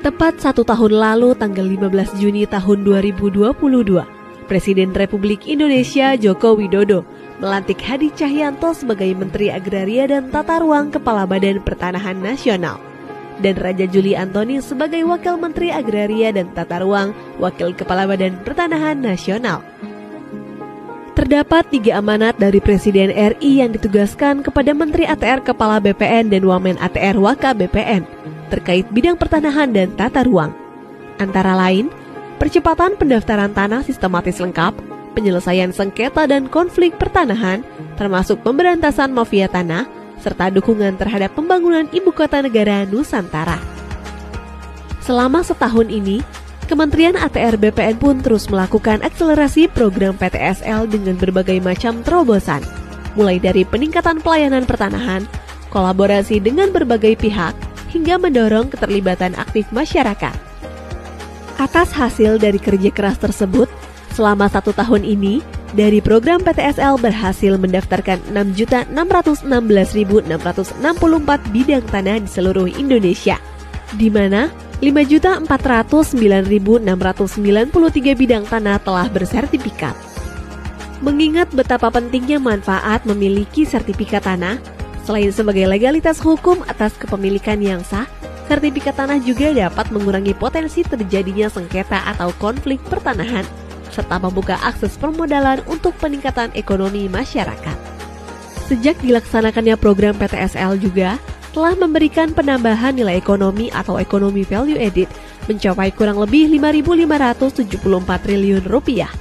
Tepat 1 tahun lalu, tanggal 15 Juni tahun 2022, Presiden Republik Indonesia Joko Widodo melantik Hadi Cahyanto sebagai Menteri Agraria dan Tata Ruang Kepala Badan Pertanahan Nasional, dan Raja Juli Antoni sebagai Wakil Menteri Agraria dan Tata Ruang Wakil Kepala Badan Pertanahan Nasional. Terdapat 3 amanat dari Presiden RI yang ditugaskan kepada Menteri ATR Kepala BPN dan Wamen ATR Waka BPN terkait bidang pertanahan dan tata ruang. Antara lain, percepatan pendaftaran tanah sistematis lengkap, penyelesaian sengketa dan konflik pertanahan, termasuk pemberantasan mafia tanah, serta dukungan terhadap pembangunan ibu kota negara Nusantara. Selama setahun ini, Kementerian ATR BPN pun terus melakukan akselerasi program PTSL dengan berbagai macam terobosan, mulai dari peningkatan pelayanan pertanahan, kolaborasi dengan berbagai pihak, hingga mendorong keterlibatan aktif masyarakat. Atas hasil dari kerja keras tersebut, selama 1 tahun ini, dari program PTSL berhasil mendaftarkan 6.616.664 bidang tanah di seluruh Indonesia, di mana 5.409.693 bidang tanah telah bersertifikat. Mengingat betapa pentingnya manfaat memiliki sertifikat tanah, selain sebagai legalitas hukum atas kepemilikan yang sah, sertifikat tanah juga dapat mengurangi potensi terjadinya sengketa atau konflik pertanahan, serta membuka akses permodalan untuk peningkatan ekonomi masyarakat. Sejak dilaksanakannya program PTSL juga telah memberikan penambahan nilai ekonomi atau ekonomi value added mencapai kurang lebih 5.574 triliun rupiah,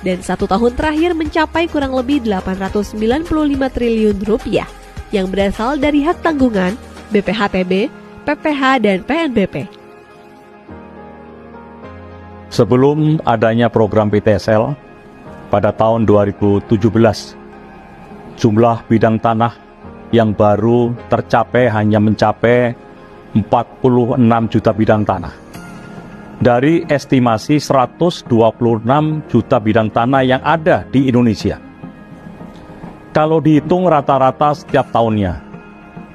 dan 1 tahun terakhir mencapai kurang lebih 895 triliun rupiah yang berasal dari hak tanggungan, BPHTB, PPH, dan PNBP. Sebelum adanya program PTSL, pada tahun 2017, jumlah bidang tanah yang baru tercapai hanya mencapai 46 juta bidang tanah. Dari estimasi 126 juta bidang tanah yang ada di Indonesia. Kalau dihitung rata-rata setiap tahunnya,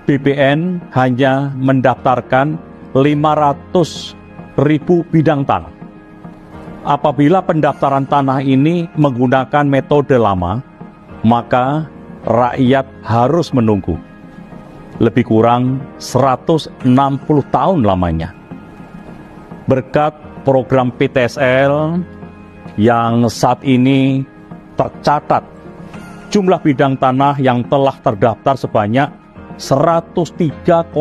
BPN hanya mendaftarkan 500.000 bidang tanah. Apabila pendaftaran tanah ini menggunakan metode lama, maka rakyat harus menunggu lebih kurang 160 tahun lamanya. Berkat program PTSL yang saat ini tercatat jumlah bidang tanah yang telah terdaftar sebanyak 103,1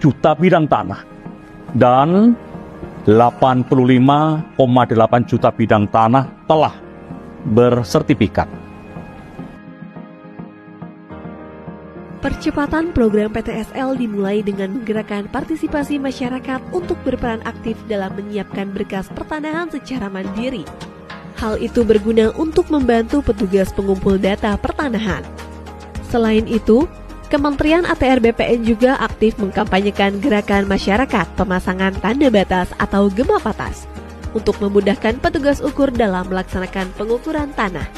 juta bidang tanah dan 85,8 juta bidang tanah telah bersertifikat. Percepatan program PTSL dimulai dengan menggerakkan partisipasi masyarakat untuk berperan aktif dalam menyiapkan berkas pertanahan secara mandiri. Hal itu berguna untuk membantu petugas pengumpul data pertanahan. Selain itu, Kementerian ATR BPN juga aktif mengkampanyekan gerakan masyarakat pemasangan tanda batas atau gema batas untuk memudahkan petugas ukur dalam melaksanakan pengukuran tanah.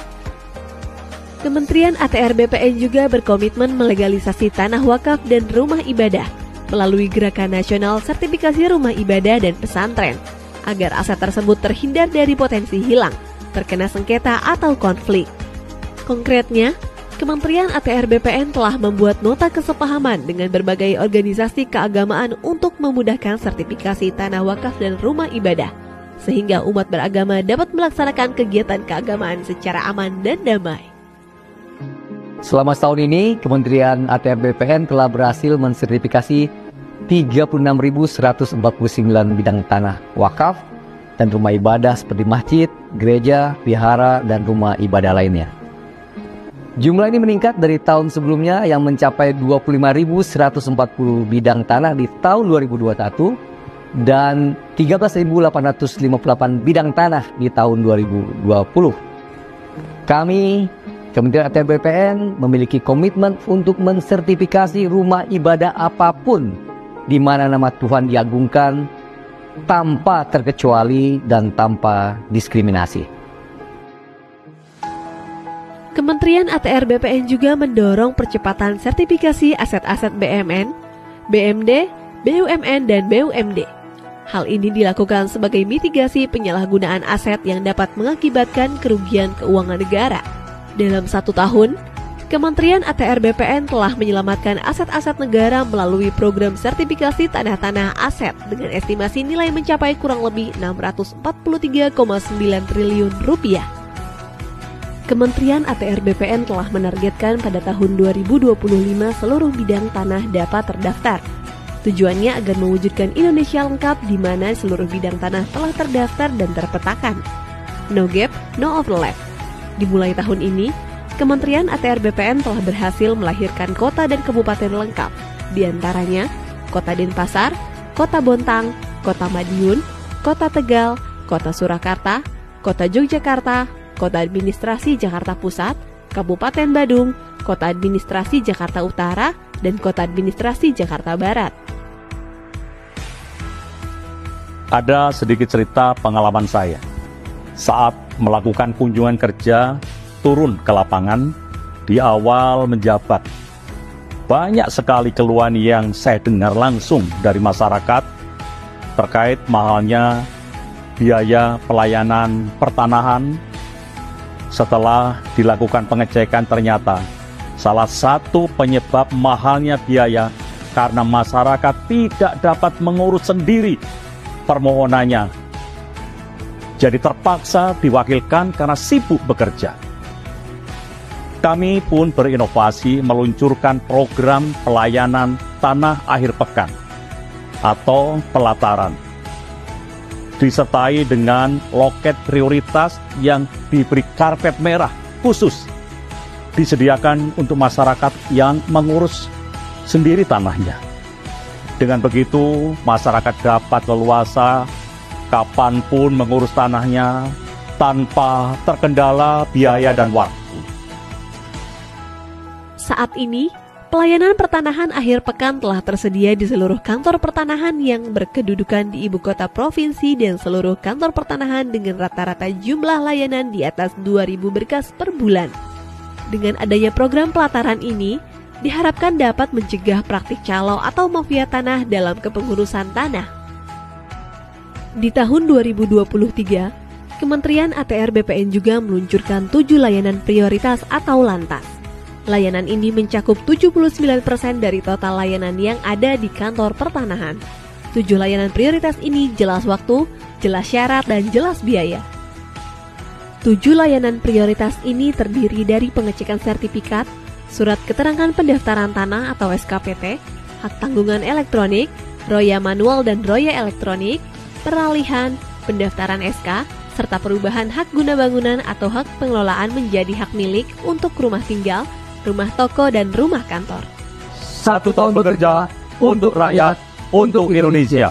Kementerian ATR BPN juga berkomitmen melegalisasi tanah wakaf dan rumah ibadah melalui Gerakan Nasional Sertifikasi Rumah Ibadah dan Pesantren agar aset tersebut terhindar dari potensi hilang, terkena sengketa atau konflik. Konkretnya, Kementerian ATR BPN telah membuat nota kesepahaman dengan berbagai organisasi keagamaan untuk memudahkan sertifikasi tanah wakaf dan rumah ibadah, sehingga umat beragama dapat melaksanakan kegiatan keagamaan secara aman dan damai. Selama setahun ini, Kementerian ATR BPN telah berhasil mensertifikasi 36.149 bidang tanah wakaf dan rumah ibadah seperti masjid, gereja, vihara, dan rumah ibadah lainnya. Jumlah ini meningkat dari tahun sebelumnya yang mencapai 25.140 bidang tanah di tahun 2021 dan 13.858 bidang tanah di tahun 2020. Kami, Kementerian ATR BPN, memiliki komitmen untuk mensertifikasi rumah ibadah apapun di mana nama Tuhan diagungkan tanpa terkecuali dan tanpa diskriminasi. Kementerian ATR BPN juga mendorong percepatan sertifikasi aset-aset BMN, BMD, BUMN, dan BUMD. Hal ini dilakukan sebagai mitigasi penyalahgunaan aset yang dapat mengakibatkan kerugian keuangan negara. Dalam 1 tahun, Kementerian ATR BPN telah menyelamatkan aset-aset negara melalui program sertifikasi tanah-tanah aset dengan estimasi nilai mencapai kurang lebih 643,9 triliun rupiah. Kementerian ATR BPN telah menargetkan pada tahun 2025 seluruh bidang tanah dapat terdaftar. Tujuannya agar mewujudkan Indonesia lengkap di mana seluruh bidang tanah telah terdaftar dan terpetakan. No gap, no overlap. Dimulai tahun ini, Kementerian ATR BPN telah berhasil melahirkan kota dan kabupaten lengkap, di antaranya Kota Denpasar, Kota Bontang, Kota Madiun, Kota Tegal, Kota Surakarta, Kota Yogyakarta, Kota Administrasi Jakarta Pusat, Kabupaten Badung, Kota Administrasi Jakarta Utara, dan Kota Administrasi Jakarta Barat. Ada sedikit cerita pengalaman saya saat melakukan kunjungan kerja turun ke lapangan di awal menjabat. Banyak sekali keluhan yang saya dengar langsung dari masyarakat terkait mahalnya biaya pelayanan pertanahan. Setelah dilakukan pengecekan ternyata salah satu penyebab mahalnya biaya karena masyarakat tidak dapat mengurus sendiri permohonannya. Jadi terpaksa diwakilkan karena sibuk bekerja. Kami pun berinovasi meluncurkan program pelayanan tanah akhir pekan atau pelataran, disertai dengan loket prioritas yang diberi karpet merah khusus disediakan untuk masyarakat yang mengurus sendiri tanahnya. Dengan begitu, masyarakat dapat leluasa kapanpun mengurus tanahnya tanpa terkendala biaya dan waktu. Saat ini, pelayanan pertanahan akhir pekan telah tersedia di seluruh kantor pertanahan yang berkedudukan di ibu kota provinsi dan seluruh kantor pertanahan dengan rata-rata jumlah layanan di atas 2.000 berkas per bulan. Dengan adanya program pelataran ini, diharapkan dapat mencegah praktik calo atau mafia tanah dalam kepengurusan tanah. Di tahun 2023, Kementerian ATR BPN juga meluncurkan 7 layanan prioritas atau lantas. Layanan ini mencakup 79% dari total layanan yang ada di kantor pertanahan. 7 layanan prioritas ini jelas waktu, jelas syarat, dan jelas biaya. 7 layanan prioritas ini terdiri dari pengecekan sertifikat, surat keterangan pendaftaran tanah atau SKPT, hak tanggungan elektronik, roya manual dan roya elektronik, peralihan, pendaftaran SK, serta perubahan hak guna bangunan atau hak pengelolaan menjadi hak milik untuk rumah tinggal, rumah toko, dan rumah kantor. 1 tahun bekerja untuk rakyat, untuk Indonesia.